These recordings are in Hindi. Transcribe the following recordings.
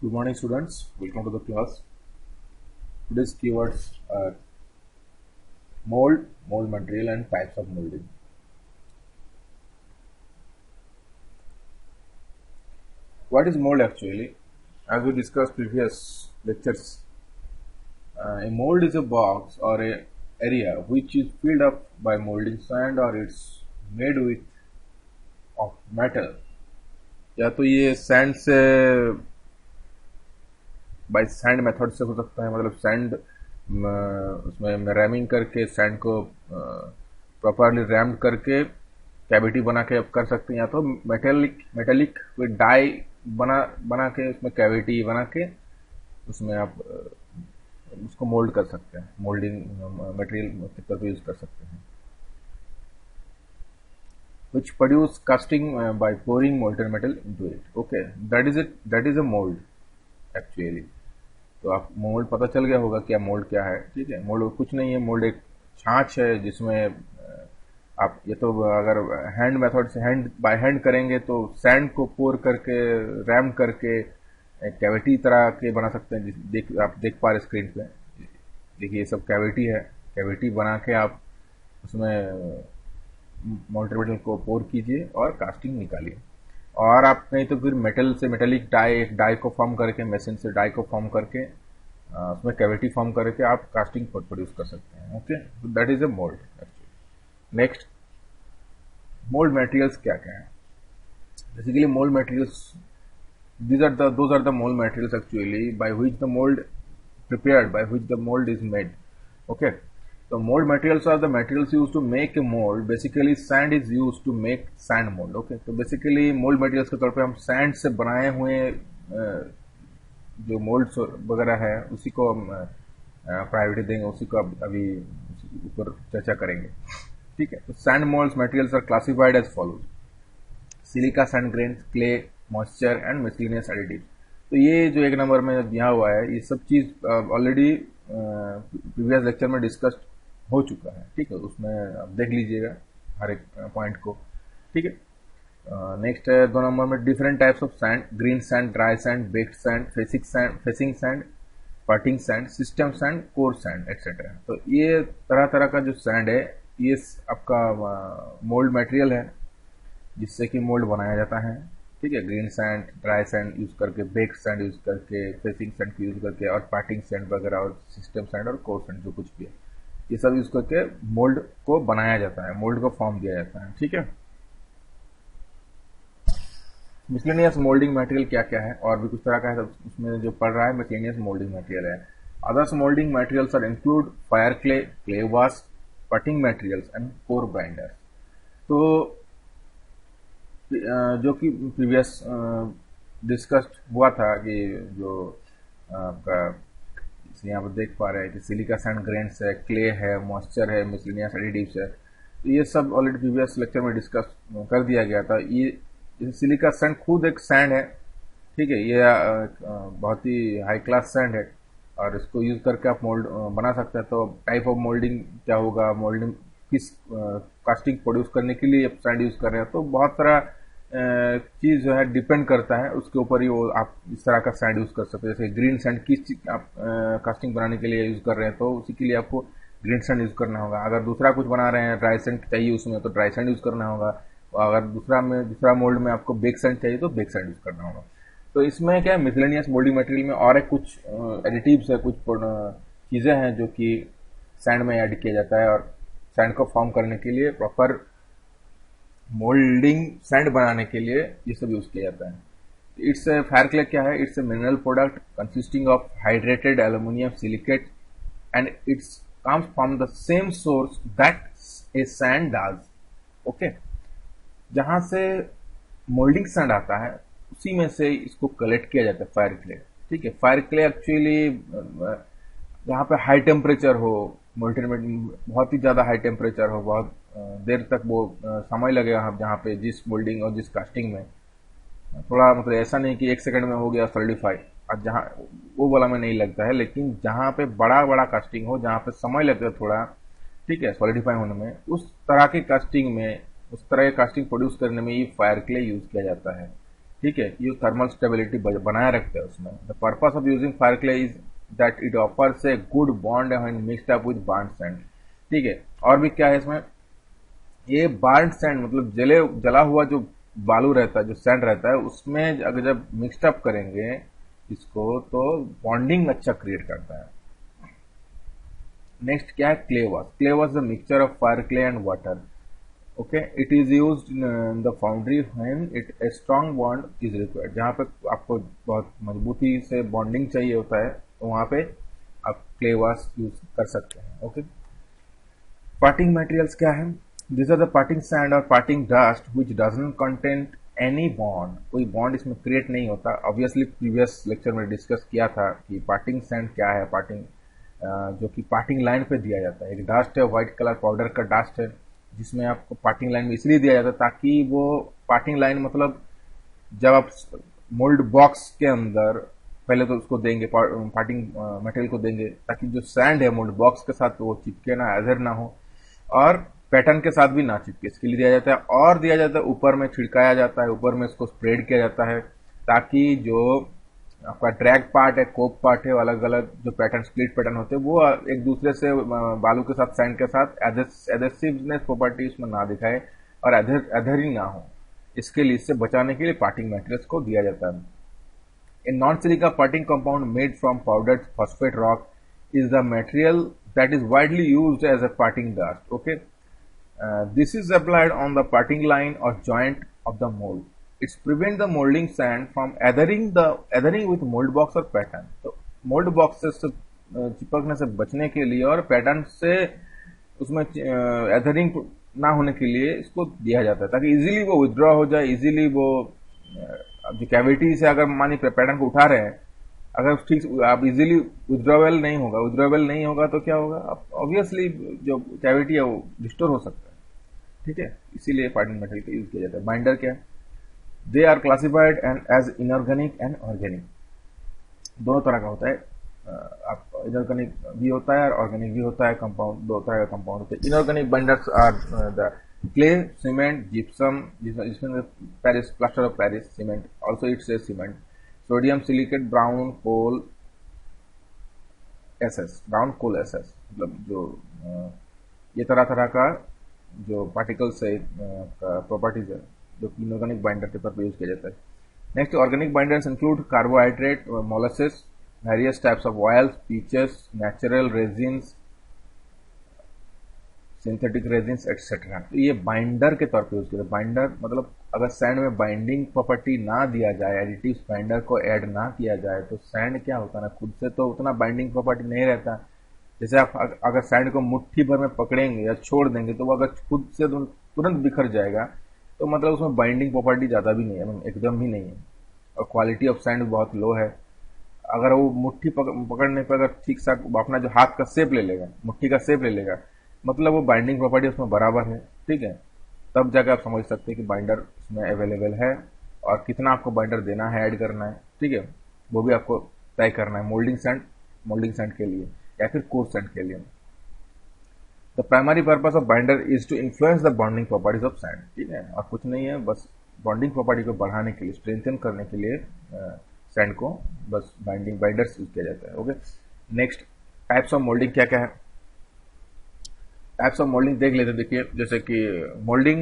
Good morning, students. Welcome to the class. Today's keywords are mold, mold material, and types of molding. What is mold actually? As we discussed previous lectures, a mold is a box or a area which is filled up by molding sand or it's made with of metal. या तो ये सैंड से बाय सैंड मेथड से हो सकता है, मतलब सैंड उसमें रैमिंग करके सैंड को प्रॉपरली रैम्ड करके कैविटी बना के आप कर सकते हैं, या तो मेटेलिक विद डाई बना के उसमें कैविटी बना के उसमें आप उसको मोल्ड कर सकते हैं, मोल्डिंग मटेरियल के तौर पर यूज कर सकते हैं. Which produce casting by pouring molten metal into it. Okay, that is it. That is a mold actually. तो आप मोल्ड पता चल गया होगा क्या मोल्ड क्या है. ठीक है, मोल्ड कुछ नहीं है. मोल्ड एक छाछ है जिसमें आप ये तो अगर हैंड मेथड से बाय हैंड करेंगे तो सैंड को पोर करके रैम करके कैविटी तरह के बना सकते हैं. आप देख पा रहे स्क्रीन पे, देखिए ये सब कैविटी है. कैविटी बना के आप उसमें मोल्टेड मेटल को पोर कीजिए और कास्टिंग निकालिए. और आप नहीं तो फिर मेटल से मेटेलिक डाई को फॉर्म करके, मशीन से डाई को फॉर्म करके उसमें कैविटी फॉर्म करके आप कास्टिंग प्रोड्यूस कर सकते हैं. Okay, that is a mould actually. Next, mould materials क्या क्या है. Basically mould materials, those are the mold materials actually by which the mold prepared, by which the mold is made. Okay, so mold materials are the materials used to make a mold. Basically sand is used to make sand mold. Okay, तो basically mold materials के तौर पे हम sand से बनाए हुए जो molds वगैरह है उसी को हम प्रायोरिटी देंगे, उसी को अभी ऊपर चर्चा करेंगे. ठीक है, तो sand molds materials are classified as follows: silica sand grains, clay, moisture and miscellaneous additive. तो ये जो एक नंबर में दिया हुआ है ये सब चीज ऑलरेडी प्रीवियस लेक्चर में डिस्कस हो चुका है. ठीक है, उसमें आप देख लीजिएगा हर एक पॉइंट को. ठीक है, नेक्स्ट है 2 नंबर में different types of sand: green sand, dry sand, baked sand, facing sand, parting sand, system sand, core sand etcetera. तो ये तरह तरह का जो सैंड है ये आपका मोल्ड मटेरियल है जिससे कि मोल्ड बनाया जाता है. ठीक है, green sand, dry sand use करके, बेक्ड सैंड यूज करके, फेसिंग सैंड को यूज करके, और पार्टिंग सैंड वगैरह, और सिस्टम सैंड और कोर सैंड जो कुछ भी है ये सब यूज करके मोल्ड को बनाया जाता है, मोल्ड को फॉर्म दिया जाता है. ठीक है, मिसलेनियस मोल्डिंग मटेरियल क्या क्या है और भी कुछ तरह का है, उसमें जो पढ़ रहा है मिसलेनियस मोल्डिंग मटेरियल है. Others moulding materials are include fire clay, clay wash, parting materials and core grinder. तो जो कि प्रीवियस डिस्कस्ड हुआ था कि जो आपका यहाँ पर देख पा रहे हैं कि सिलिका सैंड ग्रेन्स है, क्ले है, मॉइस्चर है, मिसलिनियस एडिटिव्स है. तो ये सब ऑलरेडी प्रीवियस लेक्चर में डिस्कस कर दिया गया था. ये सिलिका सैंड खुद एक सैंड है. ठीक है, ये बहुत ही हाई क्लास सैंड है और इसको यूज करके आप मोल्ड बना सकते हैं. तो टाइप ऑफ मोल्डिंग क्या होगा, मोल्डिंग किस कास्टिंग प्रोड्यूस करने के लिए आप सैंड यूज कर रहे हैं, तो बहुत सारा चीज जो है डिपेंड करता है उसके ऊपर ही वो आप इस तरह का सैंड यूज कर सकते हैं. जैसे ग्रीन सैंड किस चीज आप कास्टिंग बनाने के लिए यूज कर रहे हैं तो उसी के लिए आपको ग्रीन सैंड यूज करना होगा. अगर दूसरा कुछ बना रहे हैं, ड्राई सैंड चाहिए उसमें, तो ड्राई सैंड यूज करना होगा. अगर दूसरा मोल्ड में आपको बेक सैंड चाहिए तो बेक सैंड यूज करना होगा. तो इसमें क्या है, मिसलेनियस मोल्डिंग मटेरियल में और एक कुछ एडिटिव्स है, कुछ चीजें हैं जो कि सैंड में ऐड किया जाता है और सैंड को फॉर्म करने के लिए, प्रॉपर मोल्डिंग सैंड बनाने के लिए ये सब यूज किया जाता है. इट्स फायर क्ले क्या है? It's a mineral product consisting of hydrated aluminium silicate and it's comes from the same source that A sand does. Okay, जहां से मोल्डिंग सैंड आता है उसी में से इसको कलेक्ट किया जाता है फायर क्ले. ठीक है, फायर क्ले एक्चुअली जहाँ पे हाई टेम्परेचर हो, मोल्टेन बहुत ही ज्यादा हाई टेम्परेचर हो, बहुत देर तक वो समय लगेगा हम जहाँ पे जिस मोल्डिंग और जिस कास्टिंग में, थोड़ा मतलब ऐसा नहीं कि 1 सेकंड में हो गया सॉलिडिफाई, और जहाँ वो वाला में नहीं लगता है. लेकिन जहाँ पे बड़ा बड़ा कास्टिंग हो, जहाँ पे समय लगता है थोड़ा, ठीक है, सॉलिडिफाई होने में, उस तरह की कास्टिंग में, उस तरह की कास्टिंग प्रोड्यूस करने में ये फायर क्ले यूज किया जाता है. ठीक है, ये थर्मल स्टेबिलिटी बनाए रखते हैं उसमें। The purpose of using fire clay is that it offers a good bond when mixed up with burnt sand. ठीक है, और भी क्या है इसमें, ये बार्न सैंड मतलब जला हुआ जो बालू रहता है, जो सैंड रहता है, उसमें अगर जब मिक्स्ड अप करेंगे इसको तो बॉन्डिंग अच्छा क्रिएट करता है। नेक्स्ट क्या है, clay wash. Clay wash the mixture of fire clay and water. Okay, it is used in the foundry when it a strong bond is required. जहां पे आपको बहुत मजबूती से बॉन्डिंग चाहिए होता है तो वहां पे आप क्ले वॉश यूज कर सकते हैं। ओके, पार्टिंग मटेरियल्स क्या है, this are the parting sand और parting dust which doesn't contain any bond. कोई बॉन्ड इसमें क्रिएट नहीं होता। ऑब्वियसली प्रीवियस लेक्चर में डिस्कस किया था कि पार्टिंग सैंड क्या है। पार्टिंग जो कि पार्टिंग लाइन पे दिया जाता है। एक डस्ट है, व्हाइट कलर पाउडर का डस्ट है, जिसमें आपको पार्टिंग लाइन में इसलिए दिया जाता है ताकि वो पार्टिंग लाइन मतलब जब आप मोल्ड बॉक्स के अंदर पहले तो उसको देंगे, पार्टिंग मटेरियल को देंगे ताकि जो सैंड है मोल्ड बॉक्स के साथ वो चिपके ना, एधर ना हो, और पैटर्न के साथ भी ना चिपके, इसके लिए दिया जाता है। और दिया जाता है ऊपर में, छिड़काया जाता है, ऊपर में इसको स्प्रेड किया जाता है ताकि जो आपका ड्रैग पार्ट है, कोप पार्ट है, अलग अलग जो पैटर्न, स्प्लिट पैटर्न होते हैं, वो एक दूसरे से बालू के साथ, सैंड के साथ एडेसिवनेस प्रॉपर्टी उसमें ना दिखाए और एधरिंग ना हो, इसके लिए, इससे बचाने के लिए पार्टिंग मटेरियल्स को दिया जाता है। A non-silica parting compound made from powdered phosphate rock is the material that is widely used as a parting dust. Okay, this is applied on the parting line or joint of the mold. It prevents the molding sand from adhering with mold box or pattern. तो mold box से चिपकने से बचने के लिए और पैटर्न से उसमें एधरिंग ना होने के लिए इसको दिया जाता है ताकि इजीली वो विथड्रॉ हो जाए, इजीली वो जो कैविटी से अगर मानी पैटर्न को उठा रहे हैं, अगर ठीक आप इजीली विथड्रॉवेल नहीं होगा तो क्या होगा, ऑब्वियसली जो कैविटी है वो डिस्टोर हो सकता है। ठीक है, इसीलिए पार्टिंग मटेरियल का यूज किया जाता है। बाइंडर क्या है, they are classified and as inorganic and organic, दोनों तरह का होता है। आप इनऑर्गेनिक भी होता है और ऑर्गेनिक भी होता है। कंपाउंड, दो तरह का कंपाउंड होते हैं। Inorganic binders are the clay, cement, gypsum, जिसमें Paris, plaster of Paris, cement, also it says cement, sodium silicate, brown coal SS, मतलब जो ये तरह तरह का जो पार्टिकल्स है, प्रॉपर्टीज है, जो कि इनऑर्गेनिक बाइंडर के तौर पर यूज किया जाता है। Next, organic binders include carbohydrate, molasses, various types of oils, peaches, natural resins, synthetic resins etcetera. तो ये बाइंडर के तौर पे यूज किया। बाइंडर मतलब अगर सैंड में बाइंडिंग प्रॉपर्टी ना दिया जाए, एडिटिव्स बाइंडर को ऐड ना किया जाए, तो सैंड क्या होता है ना, खुद से तो उतना बाइंडिंग प्रॉपर्टी नहीं रहता। जैसे आप अगर सैंड को मुट्ठी भर में पकड़ेंगे या छोड़ देंगे तो वो अगर खुद से तुरंत बिखर जाएगा, तो मतलब उसमें बाइंडिंग प्रॉपर्टी ज्यादा भी नहीं है, एकदम भी नहीं है, और क्वालिटी ऑफ सैंड बहुत लो है। अगर वो मुट्ठी पकड़ने पर अगर ठीक सा अपना जो हाथ का शेप ले लेगा, मुट्ठी का शेप ले लेगा, मतलब वो बाइंडिंग प्रॉपर्टी उसमें बराबर है। ठीक है, तब जाकर आप समझ सकते हैं कि बाइंडर उसमें अवेलेबल है और कितना आपको बाइंडर देना है, ऐड करना है। ठीक है, वो भी आपको तय करना है मोल्डिंग सैंड के लिए या फिर कोर्स सैंड के लिए। The primary purpose of binder is to influence the bonding properties of sand. ठीक है, और कुछ नहीं है, बस बॉन्डिंग प्रॉपर्टी को बढ़ाने के लिए, स्ट्रेंथन करने के लिए सैंड को बस बाइंडर्स यूज किया जाता है। Okay, next, types of moulding क्या क्या है। टाइप्स ऑफ मोल्डिंग देख लेते हैं। देखिए, जैसे कि मोल्डिंग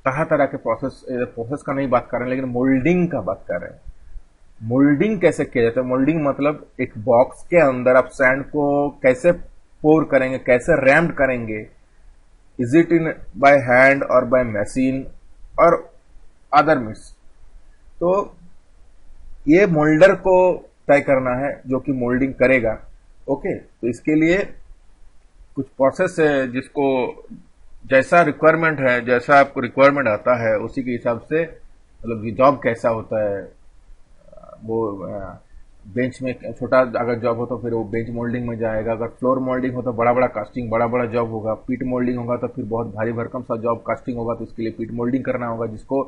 तरह तरह के प्रोसेस का नहीं बात कर रहे हैं, लेकिन मोल्डिंग का बात कर रहे हैं। मोल्डिंग कैसे किया जाता है, मोल्डिंग मतलब एक बॉक्स के अंदर आप सैंड को कैसे पोर करेंगे, कैसे रैम्ड करेंगे, is it in by hand और बाय मशीन और अदर मीन्स। तो ये मोल्डर को तय करना है जो कि मोल्डिंग करेगा। ओके, तो इसके लिए कुछ प्रोसेस है जिसको जैसा रिक्वायरमेंट है, जैसा आपको रिक्वायरमेंट आता है उसी के हिसाब से, मतलब जॉब कैसा होता है, वो बेंच में छोटा अगर जॉब हो तो फिर वो बेंच मोल्डिंग में जाएगा, अगर फ्लोर मोल्डिंग हो तो बड़ा बड़ा कास्टिंग, बड़ा बड़ा जॉब होगा, पीट मोल्डिंग होगा तो फिर बहुत भारी भरकम सा जॉब कास्टिंग होगा, तो इसके लिए पीट मोल्डिंग करना होगा, जिसको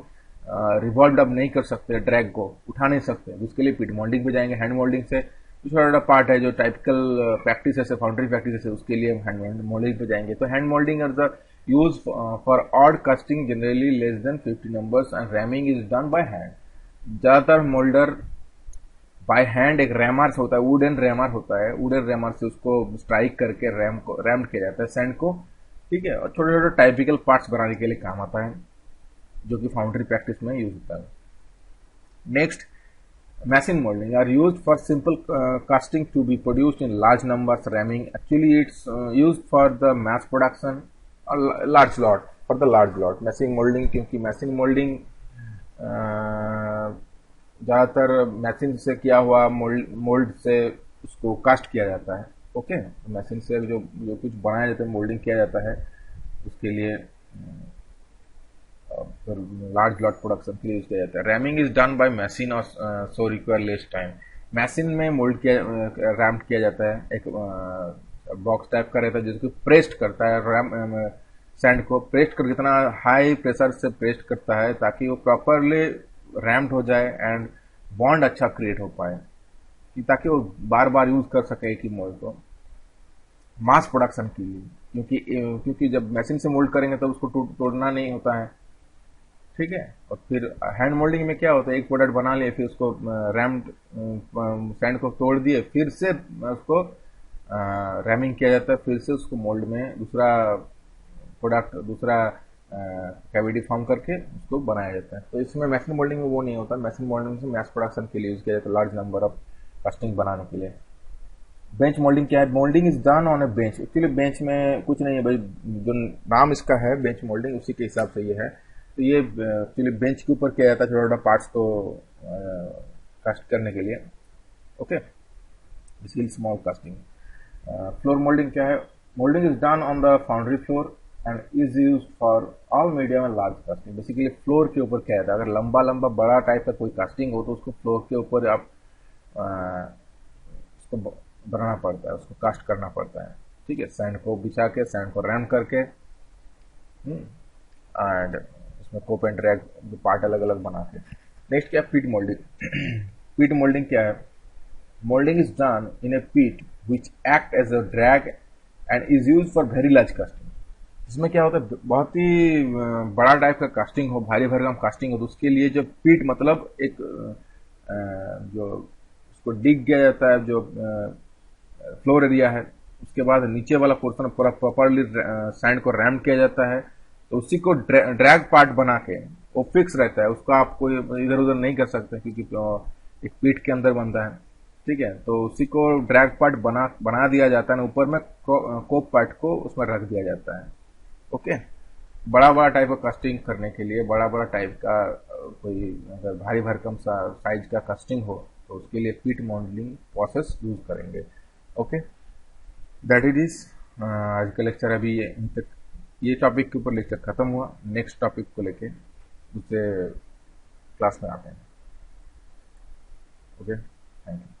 रिवॉल्व अप नहीं कर सकते, ड्रैग को उठा नहीं सकते, उसके लिए पीट मोल्डिंग पे जाएंगे। हैंड मोल्डिंग से छोटा छोटा पार्ट है जो टाइपिकल प्रैक्टिस है, फाउंड्री प्रैक्टिस है, उसके लिए हैंड मोल्डिंग पे जाएंगे। तो hand moulding is the use for odd casting generally less than 50 numbers and rhyming is done by hand. ज़्यादातर मोल्डर बाय हैंड एक रैमर से होता है, वुडन रैमर होता है, वुडन रैमर से उसको स्ट्राइक करके रैम्ड किया जाता है सैंड को, ठीक है। और छोटे छोटे टाइपिकल पार्ट्स बनाने के लिए काम आता है, जो कि फाउंड्री प्रैक्टिस में यूज होता है। Next, machine molding are used for simple casting to be produced in large numbers. Ramming actually it's used for the mass production or large lot, for the large lot. Machine molding, क्योंकि machine molding ज़्यादातर मशीन से किया हुआ मोल्ड से उसको कास्ट किया जाता है। ओके, मशीन से जो जो कुछ बनाया जाता है, मोल्डिंग किया जाता है, उसके लिए लार्ज लॉट प्रोडक्शन के लिए यूज किया जाता है। Rhyming is done by machine और सो रिक्वायर लेस टाइम। मशीन में मोल्ड किया रैम्ड किया जाता है, एक बॉक्स टाइप का रहता है जिसको प्रेस्ड करता है, रैम सैंड को प्रेस्ड कर कितना हाई प्रेशर से प्रेस्ड करता है ताकि वो प्रॉपरली रैम्ड हो जाए एंड बॉन्ड अच्छा क्रिएट हो पाए, कि ताकि वो बार बार यूज कर सके एक ही मोल्ड को मास प्रोडक्शन के लिए। क्योंकि जब मशीन से मोल्ड करेंगे तो उसको तोड़ना नहीं होता है, ठीक है। और फिर हैंड मोल्डिंग में क्या होता है, एक प्रोडक्ट बना लिए, फिर उसको रैम्ड सैंड को तोड़ दिए, फिर से उसको रैमिंग किया जाता है, फिर से उसको मोल्ड में दूसरा प्रोडक्ट, दूसरा कैविटी फॉर्म करके उसको बनाया जाता है। तो इसमें मशीन मोल्डिंग में वो नहीं होता। मशीन मोल्डिंग से मैस प्रोडक्शन के लिए यूज किया जाता है, लार्ज नंबर ऑफ कास्टिंग बनाने के लिए। बेंच मोल्डिंग क्या है? Moulding is done on A bench. Actually bench में कुछ नहीं है भाई, जो नाम इसका है बेंच मोल्डिंग, उसी के हिसाब से ये है। तो ये एक्चुअली बेंच के ऊपर किया जाता है, छोटा छोटा पार्ट्स को कास्ट करने के लिए। Okay, basically small casting. Floor moulding क्या है? Moulding is done on the foundry floor and is use for all medium and large casting. Basically floor के ऊपर किया जाता है। अगर लंबा लंबा बड़ा टाइप का कोई कास्टिंग हो तो उसको फ्लोर के ऊपर आप उसको बनाना पड़ता है, उसको कास्ट करना पड़ता है, ठीक है। सैंड को बिछा के, सैंड को रैम करके, एंड उसमें कोप एंड ड्रैग पार्ट अलग अलग बना के। नेक्स्ट क्या है? पीट मोल्डिंग। पीट मोल्डिंग क्या है? Moulding is done in a pit which act as a drag and is use for very large casting. इसमें क्या होता है, बहुत ही बड़ा टाइप का कास्टिंग हो, भारी भरकम कास्टिंग हो, तो उसके लिए जो पीट मतलब एक जो उसको डिग किया जाता है, जो फ्लोर एरिया है, उसके बाद नीचे वाला पोर्शन पूरा प्रॉपरली सैंड को रैम किया जाता है। तो उसी को ड्रैग पार्ट बना के, वो फिक्स रहता है, उसका आप कोई इधर उधर नहीं कर सकते क्योंकि एक पीठ के अंदर बनता है, ठीक है। तो उसी को ड्रैग पार्ट बना दिया जाता है, ऊपर में कोप पार्ट को उसमें रख दिया जाता है। ओके, बड़ा बड़ा टाइप का कास्टिंग करने के लिए, बड़ा बड़ा टाइप का कोई अगर भारी भरकम सा साइज का कास्टिंग हो तो उसके लिए पीट मॉडलिंग प्रोसेस यूज करेंगे। ओके, दैट इट इज आज का लेक्चर। अभी ये टॉपिक के ऊपर लेक्चर खत्म हुआ। नेक्स्ट टॉपिक को लेके दूसरे क्लास में आते हैं। Okay, thank you.